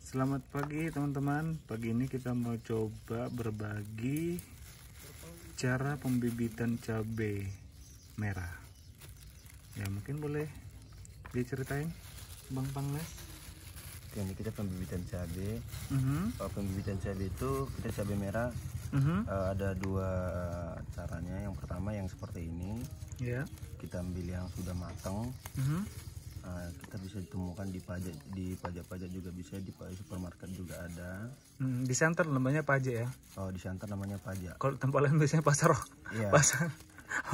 Selamat pagi teman-teman. Pagi ini kita mau coba berbagi cara pembibitan cabai merah. Ya mungkin boleh diceritain Bang Pangles. Oke, ini kita pembibitan cabai. Kalau pembibitan cabai itu kita cabai merah ada dua caranya. Yang pertama yang seperti ini. Ya. Kita ambil yang sudah matang. Kita bisa ditemukan di pajak juga bisa, di supermarket juga ada. Di Santer namanya pajak ya? Oh, di Santer namanya pajak. Kalau tempat lain biasanya pasar. Iya. Pasar.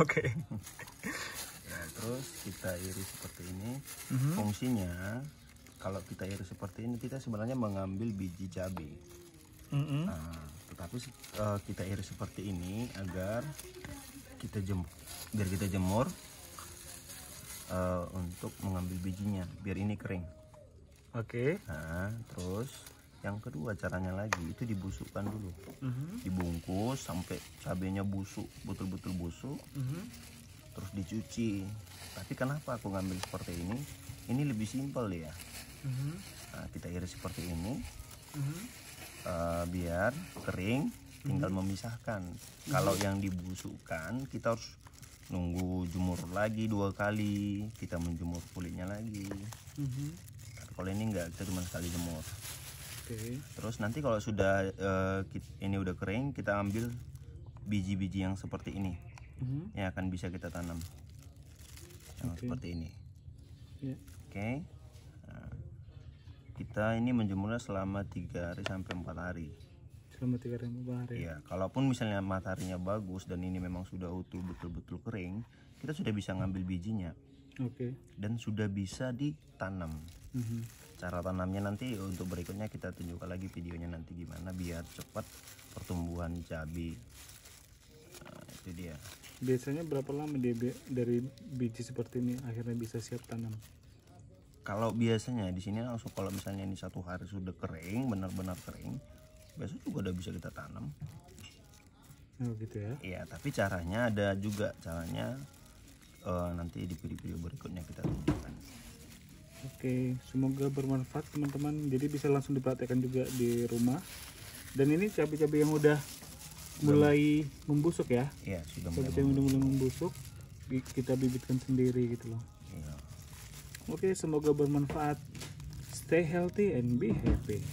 Oke. Ya, terus kita iris seperti ini. Fungsinya kalau kita iris seperti ini, kita sebenarnya mengambil biji cabai. Tetapi kita iris seperti ini agar kita jemur, untuk mengambil bijinya, biar ini kering. Oke. Nah, terus yang kedua caranya lagi itu dibusukkan dulu, dibungkus sampai cabenya busuk, betul-betul busuk, terus dicuci. Tapi kenapa aku ngambil seperti ini? Ini lebih simpel ya. Nah, kita iris seperti ini, biar kering, tinggal memisahkan. Kalau yang dibusukkan kita harus nunggu jemur lagi 2 kali, kita menjemur kulitnya lagi. Kalau ini enggak, kita cuma sekali jemur. Terus nanti kalau sudah ini udah kering, kita ambil biji-biji yang seperti ini, yang akan bisa kita tanam, yang seperti ini. Oke. Nah, kita ini menjemurnya selama 3 hari sampai 4 hari. Selama 3 hari. Iya, kalaupun misalnya mataharinya bagus dan ini memang sudah utuh, betul-betul kering, kita sudah bisa ngambil bijinya. Dan sudah bisa ditanam. Cara tanamnya nanti untuk berikutnya kita tunjukkan lagi videonya nanti gimana biar cepat pertumbuhan cabai. Nah, itu dia. Biasanya berapa lama dia dari biji seperti ini akhirnya bisa siap tanam? Kalau biasanya di sini langsung, kalau misalnya ini 1 hari sudah kering, benar-benar kering, besok juga udah bisa kita tanam. Oh gitu ya? Iya, tapi caranya ada juga caranya, nanti di video berikutnya kita tunjukkan. Oke, semoga bermanfaat teman-teman. Jadi bisa langsung dipraktekkan juga di rumah. Dan ini cabai-cabai yang udah mulai membusuk ya? Iya, sudah mulai membusuk. Kita bibitkan sendiri gitu loh. Iya. Oke, semoga bermanfaat. Stay healthy and be happy.